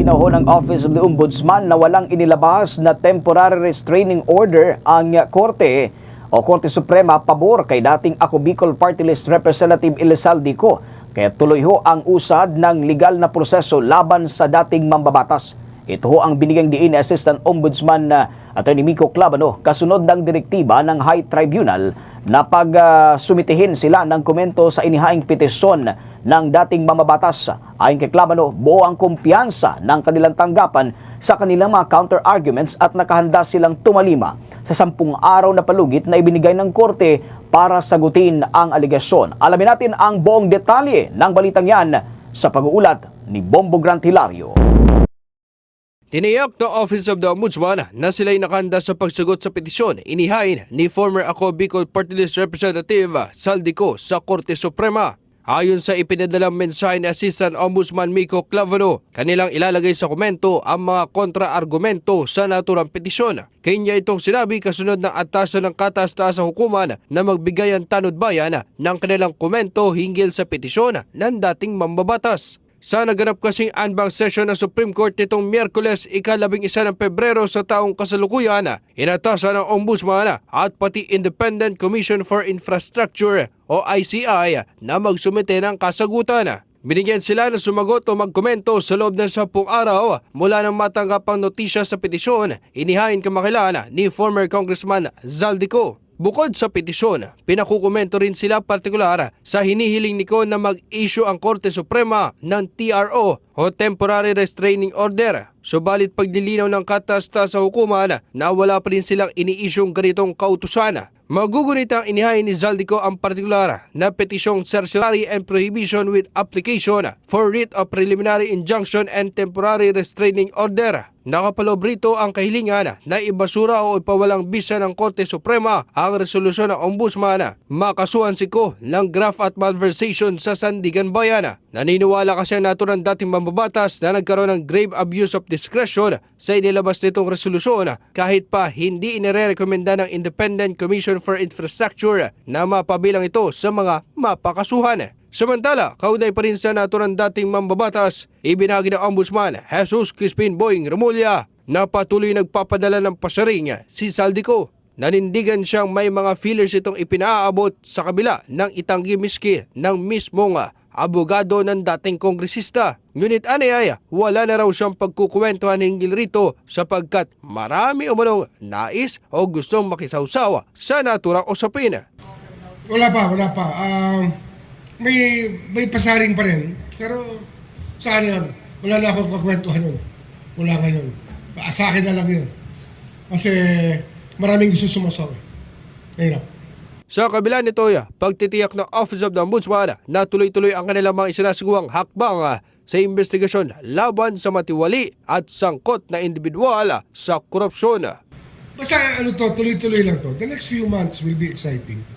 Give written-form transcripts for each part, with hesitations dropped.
Nilinaw ho ng Office of the Ombudsman na walang inilabas na temporary restraining order ang Korte o Korte Suprema pabor kay dating Ako Bicol Party List Representative Elizalde Co. Kaya tuloy ho ang usad ng legal na proseso laban sa dating mambabatas. Ito ho ang binigyang diin ni Assistant Ombudsman Atty. Miko Clavano kasunod ng direktiba ng High Tribunal na sumitihin sila ng komento sa inihaing petisyon ng dating mambabatas. Ayon kay Clavano, buo ang kumpiyansa ng kanilang tanggapan sa kanilang mga counter-arguments at nakahanda silang tumalima sa 10 araw na palugit na ibinigay ng korte para sagutin ang aligasyon. Alamin natin ang buong detalye ng balitang yan sa pag-uulat ni Bombo Grant Hilario. Tiniyak ng Office of the Ombudsman na sila'y nakahanda sa pagsagot sa petisyon inihain ni former Ako Bicol Party List Representative Elizalde Co sa Korte Suprema. Ayon sa ipinadalang mensahe ni Assistant Ombudsman Miko Clavano, kanilang ilalagay sa komento ang mga kontra-argumento sa naturang petisyon. Kanya itong sinabi kasunod ng atasan ng kataas-taasang hukuman na magbigay ang tanod-bayan ng kanilang komento hinggil sa petisyon ng dating mambabatas. Sa naganap kasing anbang session ng Supreme Court nitong Miyerkules, ika-11 ng Pebrero sa taong kasalukuyan, inatasan ng Ombudsman at pati Independent Commission for Infrastructure o ICI na magsumite ng kasagutan. Binigyan sila na sumagot o magkomento sa loob ng 10 araw mula nang matanggap ang notisya sa petisyon inihain kamakailan ni former Congressman Elizalde Co. Bukod sa petisyon, pinakukomento rin sila partikular sa hinihiling ni Ko na mag-issue ang Korte Suprema ng TRO o Temporary Restraining Order. Subalit paglilinaw ng kataas-taasang hukuman na wala pa rin silang ini-issue'ng ganitong kautusan. Magugunit ang inihain ni Elizalde Co ang partikular na petisyong certiorari and prohibition with application for writ of preliminary injunction and temporary restraining order. Nakapaloob rito ang kahilingan na ibasura o ipawalang bisa ng Korte Suprema ang resolusyon ng Ombudsman. Makasuhan si Ko ng graft at malversation sa Sandigan Bayan. Naniniwala kasi ang naturang dating mambabatas na nagkaroon ng grave abuse of discretion sa inilabas nitong resolusyon kahit pa hindi inirekomenda ng Independent Commission for Infrastructure na mapabilang ito sa mga mapakasuhan. Samantala, kaunay pa rin sa naturang dating mambabatas, ibinahagi ng Ombudsman Jesus Crispin Boying Remulla na patuloy nagpapadala ng pasaring si Elizalde Co. Nanindigan siyang may mga feelers itong ipinaabot sa kabila ng itanggi miski ng mismong abogado ng dating kongresista. Ngunit anayaya, wala na raw siyang pagkukwentuhan hinggil rito sapagkat marami umanong nais o gustong makisawsawa sa naturang usapin. Wala pa. May pasaring pa rin. Pero saan yun? Wala na akong kakwentuhan yun. Wala ngayon. Sa akin na lang yun. Kasi maraming gusto sumasaw. Hirap. Sa kabila nito, pagtitiyak ng Office of the Ombudsman na tuloy-tuloy ang kanilang mga isinasagawang hakbang sa investigasyon laban sa matiwali at sangkot na individual sa korupsyon. Basta tuloy-tuloy lang to. The next few months will be exciting.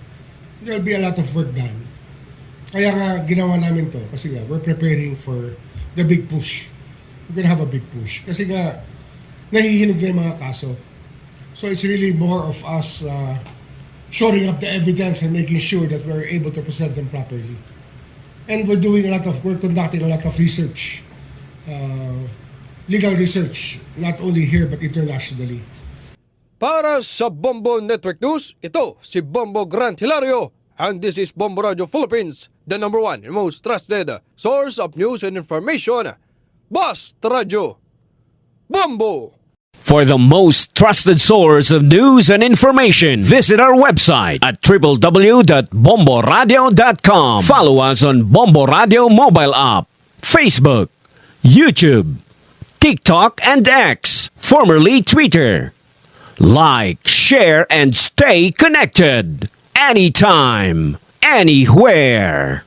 There will be a lot of work done. Kaya nga ginawa namin to kasi nga we're preparing for the big push. We're gonna have a big push. Kasi nga nahihinog na yung mga kaso. So it's really more of us shoring up the evidence and making sure that we're able to present them properly. And we're conducting a lot of research, legal research, not only here but internationally. Para sa Bombo Network News, ito si Bombo Grant Hilario. And this is Bombo Radio Philippines, the #1 and most trusted source of news and information. Basta Radio Bombo! For the most trusted source of news and information, visit our website at www.bomboradio.com. Follow us on Bombo Radio mobile app, Facebook, YouTube, TikTok, and X, formerly Twitter. Like, share, and stay connected. Anytime, anywhere.